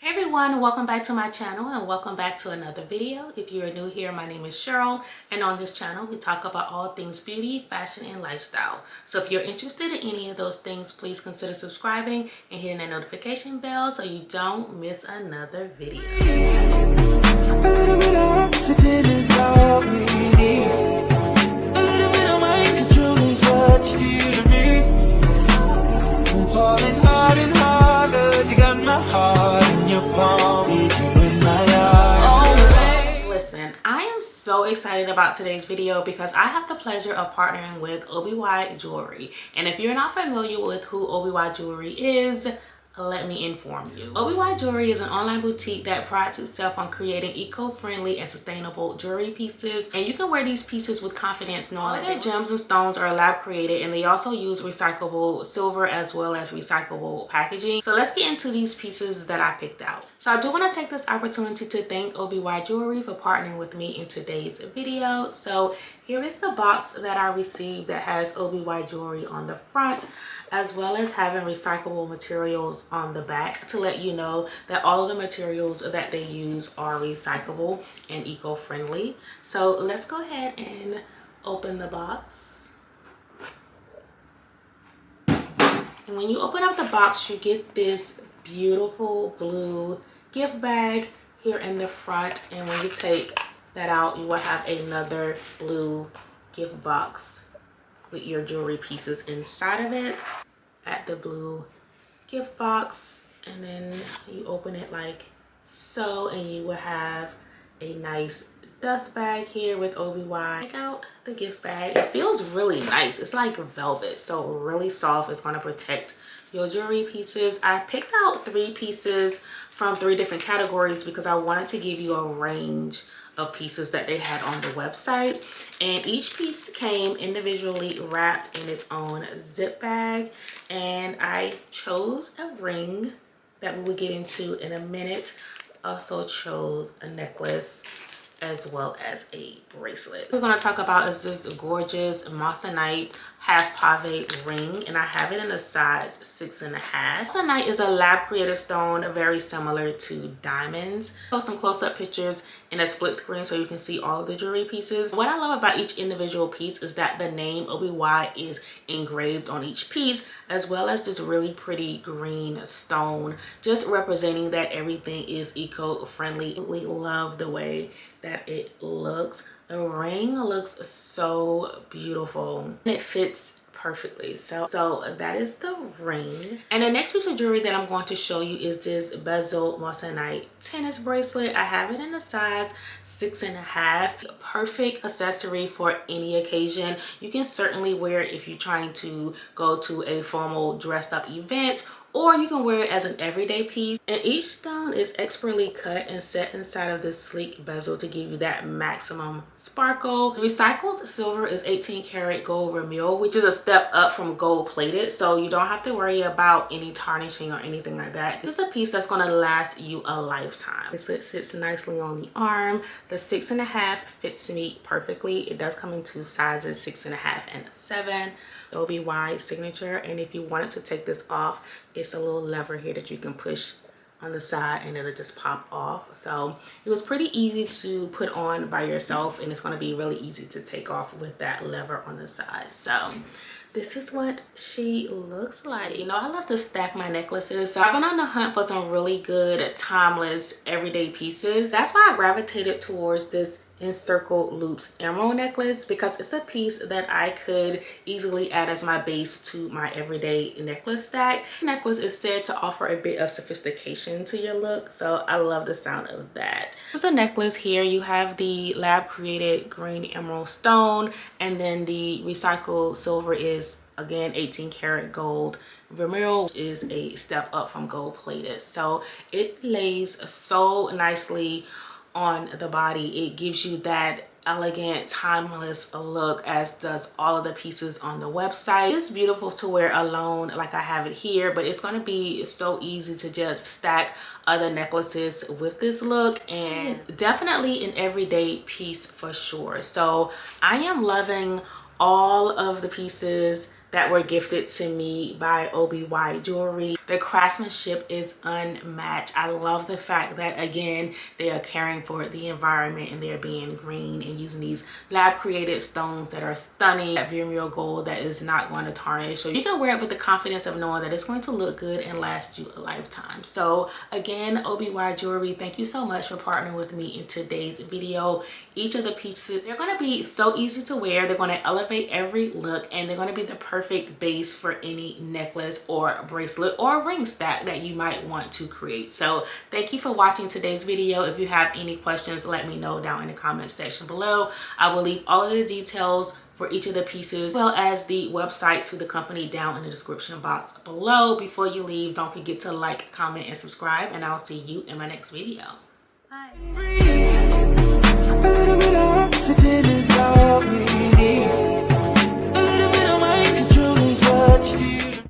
Hey everyone, welcome back to my channel and welcome back to another video. If you're new here, my name is Cheryl, and on this channel we talk about all things beauty, fashion, and lifestyle. So if you're interested in any of those things, please consider subscribing and hitting that notification bell so you don't miss another video. A little bit of oxygen is all we need. A little bit of mind control is what you do to me. I'm falling hard and harder. You got my heart in your palm. Need you in my arms. Listen, I am so excited about today's video because I have the pleasure of partnering with OBY Jewelry. And if you're not familiar with who OBY Jewelry is, let me inform you. OBY Jewelry is an online boutique that prides itself on creating eco-friendly and sustainable jewelry pieces, and you can wear these pieces with confidence knowing that their gems and stones are lab created, and they also use recyclable silver as well as recyclable packaging. So let's get into these pieces that I picked out. So I do want to take this opportunity to thank OBY Jewelry for partnering with me in today's video. So here is the box that I received that has OBY Jewelry on the front, as well as having recyclable materials on the back to let you know that all of the materials that they use are recyclable and eco-friendly. So let's go ahead and open the box. And when you open up the box, you get this beautiful blue gift bag here in the front. And when you take that out, you will have another blue gift box with your jewelry pieces inside of it. At the blue gift box, and then you open it like so, and you will have a nice dust bag here with OBY. Check out the gift bag. It feels really nice. It's like velvet, so really soft. It's going to protect your jewelry pieces. I picked out 3 pieces from 3 different categories because I wanted to give you a range of pieces that they had on the website, and each piece came individually wrapped in its own zip bag. And I chose a ring that we will get into in a minute. Also chose a necklace as well as a bracelet. What we're going to talk about is this gorgeous moissanite half pave ring, and I have it in a size 6.5. Moissanite is a lab created stone very similar to diamonds. Post some close-up pictures in a split screen so you can see all of the jewelry pieces. What I love about each individual piece is that the name OBY is engraved on each piece, as well as this really pretty green stone, just representing that everything is eco-friendly. We love the way that it looks. The ring looks so beautiful. It fits perfectly. So that is the ring. And the next piece of jewelry that I'm going to show you is this bezel moissanite tennis bracelet. I have it in a size 6.5. Perfect accessory for any occasion. You can certainly wear it if you're trying to go to a formal dressed up event, or you can wear it as an everyday piece. And each stone is expertly cut and set inside of this sleek bezel to give you that maximum sparkle. The recycled silver is 18 karat gold vermeil, which is a step up from gold plated, so you don't have to worry about any tarnishing or anything like that. This is a piece that's going to last you a lifetime. This sits nicely on the arm. The 6.5 fits me perfectly. It does come in 2 sizes, 6.5 and 7. The OBY signature. And if you wanted to take this off, it's a little lever here that you can push on the side and it'll just pop off. So it was pretty easy to put on by yourself, and it's going to be really easy to take off with that lever on the side. So this is what she looks like. You know, I love to stack my necklaces, so I've been on the hunt for some really good timeless everyday pieces. That's why I gravitated towards this encircled loops emerald necklace, because it's a piece that I could easily add as my base to my everyday necklace stack. This necklace is said to offer a bit of sophistication to your look, so I love the sound of that. This is a necklace here. You have the lab created green emerald stone, and then the recycled silver is again 18 karat gold vermeil, which is a step up from gold plated. So it lays so nicely on the body. It gives you that elegant, timeless look, as does all of the pieces on the website. It's beautiful to wear alone like I have it here, but it's going to be so easy to just stack other necklaces with this look, and definitely an everyday piece for sure. So I am loving all of the pieces that were gifted to me by OBY Jewelry. The craftsmanship is unmatched. I love the fact that, again, they are caring for the environment and they're being green and using these lab created stones that are stunning, that very real gold that is not going to tarnish. So you can wear it with the confidence of knowing that it's going to look good and last you a lifetime. So again, OBY Jewelry, thank you so much for partnering with me in today's video. Each of the pieces, they're going to be so easy to wear. They're going to elevate every look, and they're going to be the perfect base for any necklace or bracelet or ring stack that you might want to create. So thank you for watching today's video. If you have any questions, let me know down in the comment section below. I will leave all of the details for each of the pieces, as well as the website to the company down in the description box below. Before you leave, don't forget to like, comment, and subscribe, and I'll see you in my next video. Bye. A little bit of oxygen is all we